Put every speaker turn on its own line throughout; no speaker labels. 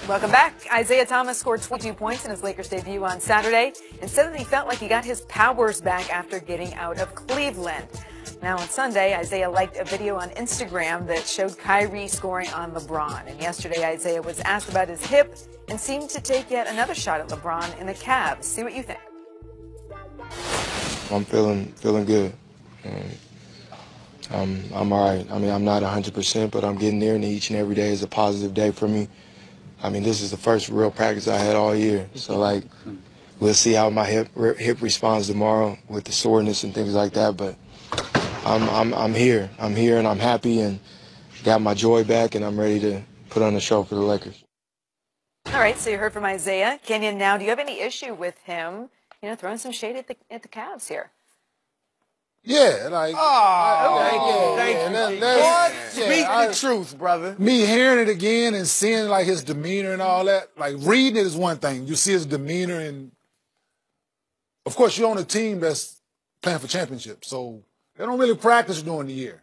Welcome back. Isaiah Thomas scored 22 points in his Lakers debut on Saturday and said that he felt like he got his powers back after getting out of Cleveland. Now on Sunday, Isaiah liked a video on Instagram that showed Kyrie scoring on LeBron. And yesterday, Isaiah was asked about his hip and seemed to take yet another shot at LeBron in the Cavs. See what you think.
I'm feeling good. I'm all right. I mean, I'm not 100%, but I'm getting there, and each and every day is a positive day for me. I mean, this is the first real practice I had all year. So, like, we'll see how my hip responds tomorrow with the soreness and things like that. But I'm here. I'm here, and I'm happy, and got my joy back, and I'm ready to put on a show for the Lakers.
All right, so you heard from Isaiah. Kenyon, now, do you have any issue with him, throwing some shade at the Cavs here?
Yeah, like.
Thank you. Speak the truth, brother.
Me hearing it again and seeing like his demeanor and all that, like reading it is one thing. You see his demeanor, and of course you're on a team that's playing for championships, so they don't really practice during the year.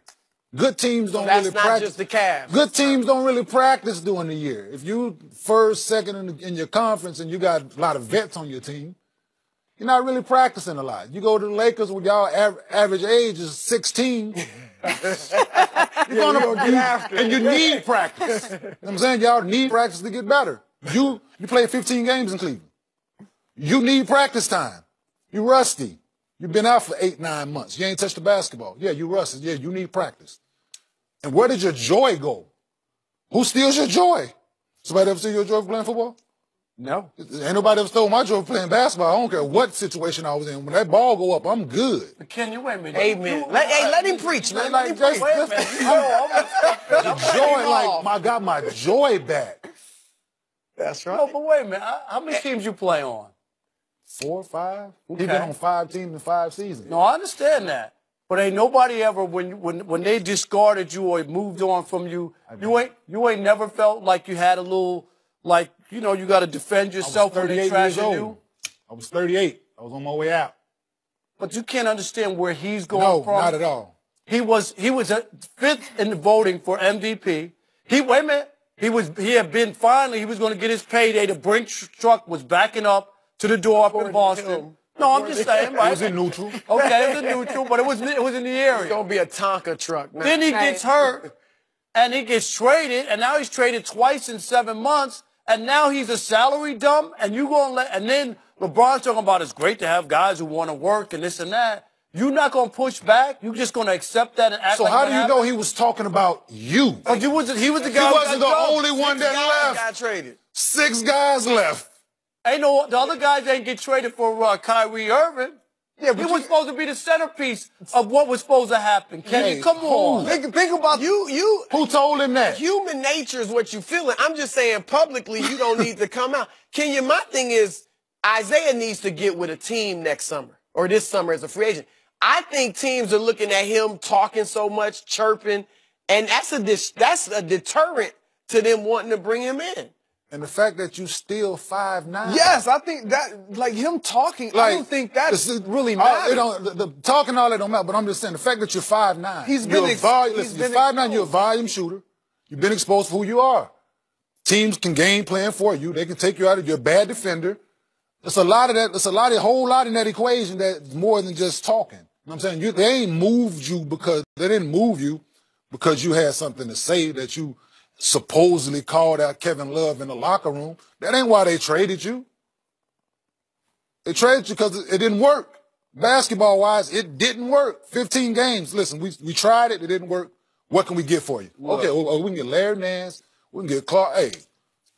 Good teams don't really practice. That's not just
the Cavs.
Good teams don't really practice during the year. If you first, second in your conference and you got a lot of vets on your team, you're not really practicing a lot. You go to the Lakers with y'all average age is 16. You're gonna get after it. And you need practice. You know what I'm saying? Y'all need practice to get better. You played 15 games in Cleveland. You need practice time. You rusty. You've been out for 8, 9 months. You ain't touched the basketball. Yeah, you rusty. Yeah, you need practice. And where did your joy go? Who steals your joy? Somebody ever steal your joy for playing football?
No.
Ain't nobody ever stole my joy for playing basketball. I don't care what situation I was in. When that ball go up, I'm good.
Kenyon, wait a minute. Amen. Let him preach, man. Let him preach.
Wait a minute. I got my joy back.
That's right. No, but wait a minute. How many teams you play on?
4 or 5.
Okay.
He's been on 5 teams in 5 seasons.
No, I understand that. But ain't nobody ever, when they discarded you or moved on from you, you ain't never felt like you had a little, like, you got to defend yourself when they trashing you?
I was 38. I was on my way out.
But you can't understand where he's going from.
No, not at all.
He was 5th in the voting for MVP. He had been finally, he was going to get his payday. The Brinks truck was backing up to the door up in Boston. No, I'm just saying, right?
It was in neutral.
Okay, it was in neutral, but it was in the area.
It's going to be a Tonka truck. Man.
Then he gets hurt, and he gets traded, and now he's traded twice in 7 months, and now he's a salary dump, and and then LeBron's talking about it's great to have guys who want to work and this and that. You're not going to push back? You're just going to accept that and act
so
like
how do you know he was talking about you?
Oh, he was the guy
He wasn't the only one that left.
Got traded.
6 guys left.
The other guys ain't get traded for Kyrie Irving. Yeah, but he was supposed to be the centerpiece of what was supposed to happen. Come on.
Think about you.
Who told him that?
Human nature is what you feeling. I'm just saying publicly you don't need to come out. Kenyon, my thing is Isaiah needs to get with a team next summer or this summer as a free agent. I think teams are looking at him talking so much, chirping, and that's a deterrent to them wanting to bring him in.
And the fact that you still 5'9".
Yes, I think that, like him talking, I don't think that really matters.
The talking all that don't matter, but I'm just saying the fact that you're 5'9". You're 5'9", you're a volume shooter. You've been exposed for who you are. Teams can game plan for you. They can take you out of you're a bad defender. There's a lot of that. There's a whole lot in that equation that's more than just talking. You know what I'm saying? They ain't moved you because they didn't move you because you had something to say that you supposedly called out Kevin Love in the locker room. That ain't why they traded you. They traded you because it didn't work. Basketball-wise, it didn't work. 15 games. Listen, we tried it. It didn't work. What can we get for you? Look, okay, we can get Larry Nance. We can get Clark. Hey,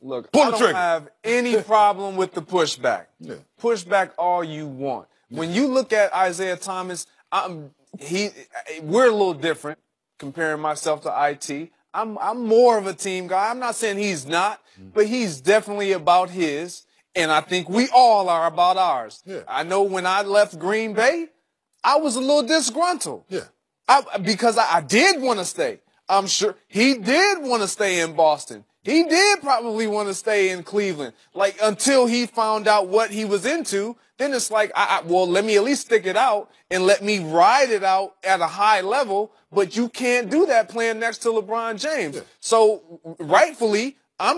look,
pull
I
the trigger.
don't have any problem with the pushback.
Yeah.
Pushback all you want. When you look at Isaiah Thomas, we're a little different comparing myself to IT. I'm more of a team guy. I'm not saying he's not, but he's definitely about his, and I think we all are about ours.
Yeah.
I know when I left Green Bay, I was a little disgruntled.
Yeah.
Because I did want to stay. I'm sure he did want to stay in Boston. He did probably want to stay in Cleveland. Like, until he found out what he was into, then it's like, well, let me at least stick it out and let me ride it out at a high level. But you can't do that playing next to LeBron James. Yeah. So rightfully,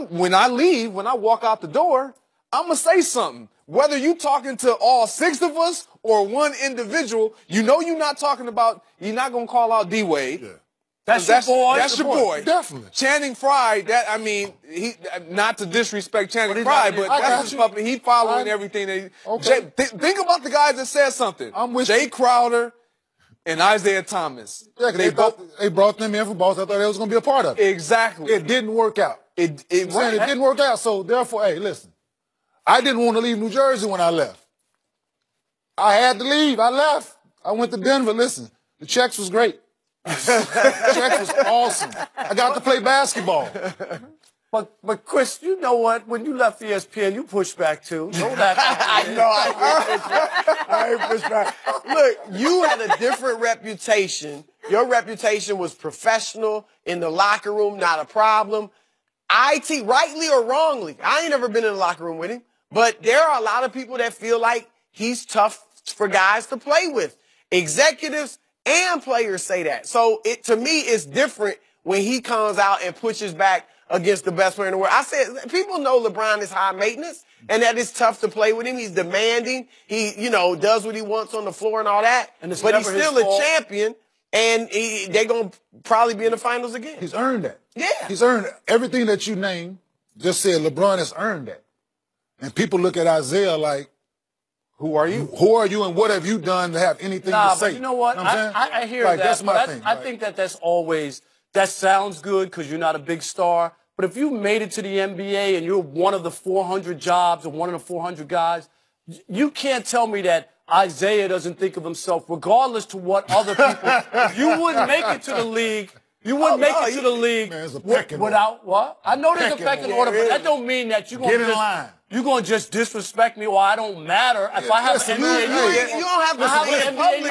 when I leave, when I walk out the door, I'm going to say something. Whether you talking to all 6 of us or one individual, you know you're not talking about, you're not going to call out D-Wade.
Yeah.
That's your boy.
That's your boy.
Definitely.
Channing Frye, he not to disrespect Channing Frye, but that's his puppet. He following everything. Think about the guys that said something.
I'm with
Jay Crowder and Isaiah Thomas.
Yeah, they brought them in for balls. I thought they was going to be a part of it.
Exactly.
It didn't work out. It didn't work out. So therefore, hey, listen, I didn't want to leave New Jersey when I left. I had to leave. I left. I went to Denver. Listen, the checks was great. The checks was awesome. I got to play basketball.
But Chris, you know what? When you left ESPN, you pushed back too. Know that.
I ain't pushed back. Look, you had a different reputation. Your reputation was professional in the locker room, not a problem. IT, rightly or wrongly, I ain't never been in the locker room with him, but there are a lot of people that feel like he's tough for guys to play with. Executives and players say that. So to me, it's different when he comes out and pushes back against the best player in the world. I said, people know LeBron is high maintenance and that it's tough to play with him. He's demanding. He, does what he wants on the floor and all that. But he's still a champion, and they're going to probably be in the finals again.
He's earned that.
Yeah.
He's earned it. Everything that you named, just said LeBron has earned that. And people look at Isaiah like, who are you? Who are you and what have you done to have anything to say?
But you know what? I hear
like,
that.
That's my thing.
I think that's always, that sounds good because you're not a big star. But if you made it to the NBA and you're one of the 400 jobs or one of the 400 guys, you can't tell me that Isaiah doesn't think of himself, regardless to what other people. You wouldn't make it to the league. You wouldn't make it to the league without what? I know there's a pecking order, but that don't mean that you're going to you're going to just disrespect me or I don't matter. If I have an NBA,
you don't have to say it publicly.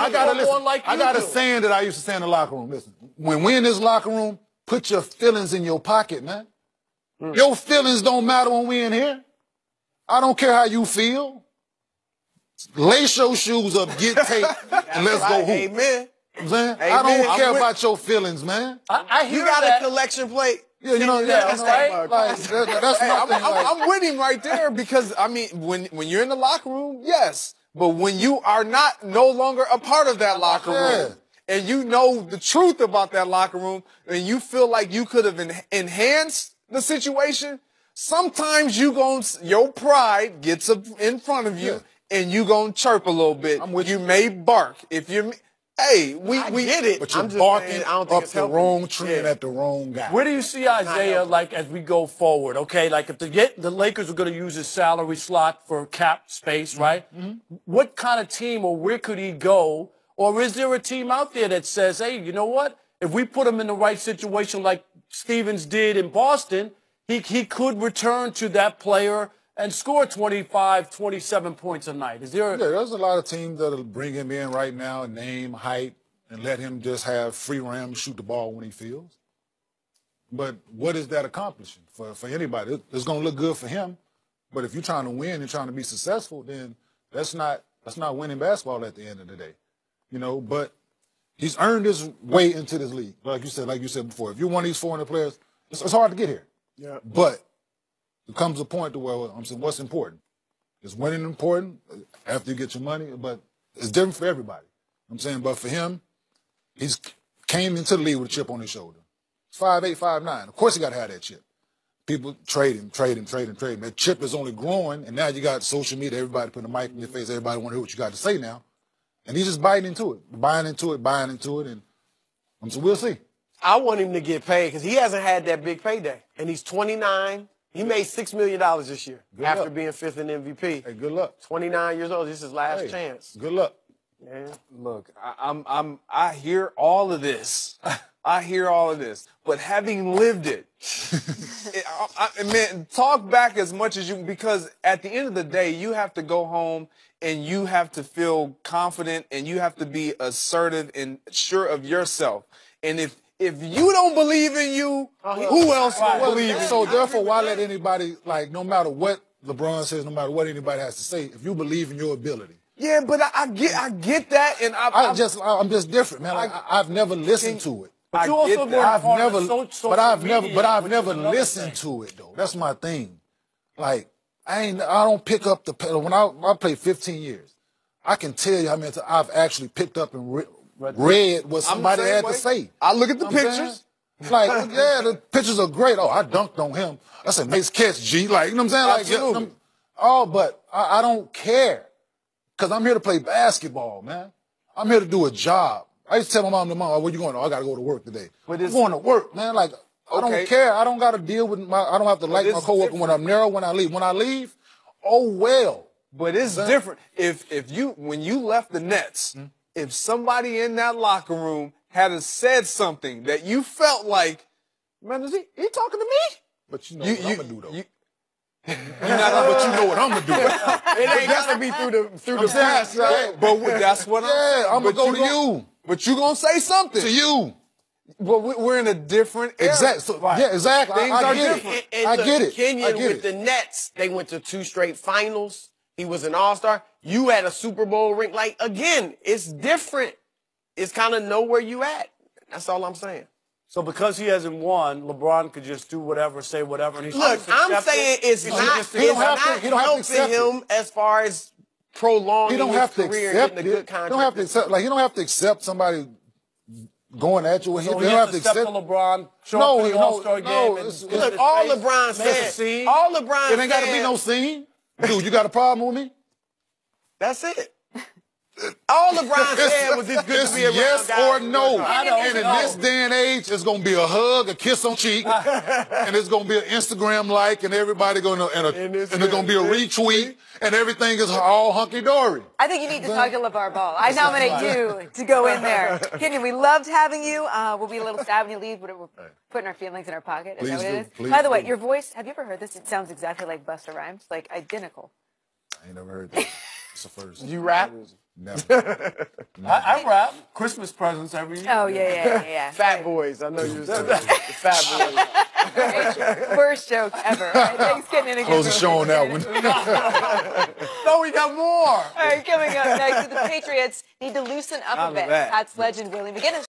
I got a saying that I used to say in the locker room. Listen, when we're in this locker room, put your feelings in your pocket, man. Your feelings don't matter when we're in here. I don't care how you feel. Lace your shoes up, get taped, and let's go hoop.
Amen.
I don't care about your feelings, man.
I hear
you got
that.
A collection plate.
Yeah,
that's right.
That's my thing.
I'm with him right there because, when you're in the locker room, yes. But when you are no longer a part of that locker room, and you know the truth about that locker room, and you feel like you could have enhanced the situation, sometimes your pride gets up in front of you, and you gonna chirp a little bit. You may bark if you're. Hey, we get it.
But you're barking up the wrong tree and at the wrong guy.
Where do you see Isaiah as we go forward? Okay, like if the Lakers are going to use his salary slot for cap space, right? Mm-hmm. What kind of team or where could he go? Or is there a team out there that says, hey, you know what? If we put him in the right situation like Stevens did in Boston, he could return to that player and score 25, 27 points a night. Is there?
Yeah, there's a lot of teams that'll bring him in right now, name, height, and let him just have free ram to shoot the ball when he feels. But what is that accomplishing for anybody? It's going to look good for him. But if you're trying to win and trying to be successful, then that's not winning basketball at the end of the day. But he's earned his way into this league. Like you said before, if you're one of these 400 players, it's hard to get here.
Yeah.
But there comes a point to where I'm saying, what's important? Is winning important after you get your money? But it's different for everybody. I'm saying, but for him, he's came into the league with a chip on his shoulder. 5'8", 5'9". Of course he got to have that chip. People trade him. That chip is only growing, and now you got social media, everybody putting a mic in your face, everybody want to hear what you got to say now. And he's just buying into it, and so we'll see.
I want him to get paid because he hasn't had that big payday, and he's 29. He made $6 million this year after being 5th in MVP.
Hey, good luck.
29 years old. This is his last chance.
Good luck.
Yeah.
Look, I hear all of this. I hear all of this, but having lived it, man, talk back as much as you, because at the end of the day, you have to go home and you have to feel confident and you have to be assertive and sure of yourself. And if you don't believe in you, who else will believe in you?
So therefore, why let anybody, no matter what LeBron says, no matter what anybody has to say, if you believe in your ability.
Yeah, but I get that, and
I'm just different, man. I've never listened to it.
But you also
get
go
that.
I've never listened to it though. That's my thing. Like I don't pick up the when I played 15 years. I can tell you how many times I've actually picked up and read what somebody had to say.
I look at the pictures.
Like, yeah, the pictures are great. Oh, I dunked on him. That's a nice catch, G. Like, you know what I'm saying?
Absolutely.
Like, but I don't care. Because I'm here to play basketball, man. I'm here to do a job. I used to tell my mom tomorrow, where you going? Oh, I got to go to work today. I'm going to work, man. Like, I don't care. I don't got to deal with I don't have to like my coworker when I'm there, when I leave. When I leave, oh, well.
But it's different. When you left the Nets, if somebody in that locker room had said something that you felt like, man, is he talking to me?
But you know what I'm gonna do though.
But you know what I'm gonna do.
It ain't gotta be through the press, right?
But that's what
I'm gonna go to you.
But you gonna say something
to you.
But we're in a different era.
Exactly. So, yeah, exactly.
Things are different.
I get it.
Kenyon with the Nets, they went to 2 straight finals. He was an all-star. You had a Super Bowl ring. Like, again, it's different. It's kind of know where you at. That's all I'm saying.
So because he hasn't won, LeBron could just do whatever, say whatever. And
Look, I'm saying it's not helping him as far as prolonging his career and getting a good contract.
He don't have to accept. Like, he don't have to accept somebody going at you with him.
So
he don't have to accept
LeBron.
Look, all LeBron said.
It ain't got to be no scene. Dude, you got a problem with me?
That's it. All LeBron said was it's good to be around
yes
guys.
or no. And in this day and age, it's going to be a hug, a kiss on cheek, and it's going to be an Instagram like, and everybody going to, and it's going to be a retweet, and everything is all hunky-dory.
I think you need to talk to LeVar Ball. I nominate you to go in there. Kenyon, we loved having you. We'll be a little sad when you leave, but we're putting our feelings in our pocket. Is that what it is? By the way, your voice, have you ever heard this? It sounds exactly like Busta Rhymes, like identical.
I ain't never heard that. It's the first.
You rap?
Never.
I rap Christmas presents every year.
Oh, yeah.
Fat Boys. I know you said that. The Fat Boys.
Worst joke ever. Right? Thanks, Kenyon.
Close the show on that one.
No, we got more.
All right, coming up next, the Patriots need to loosen up a bit. Pats legend Willie McGinnis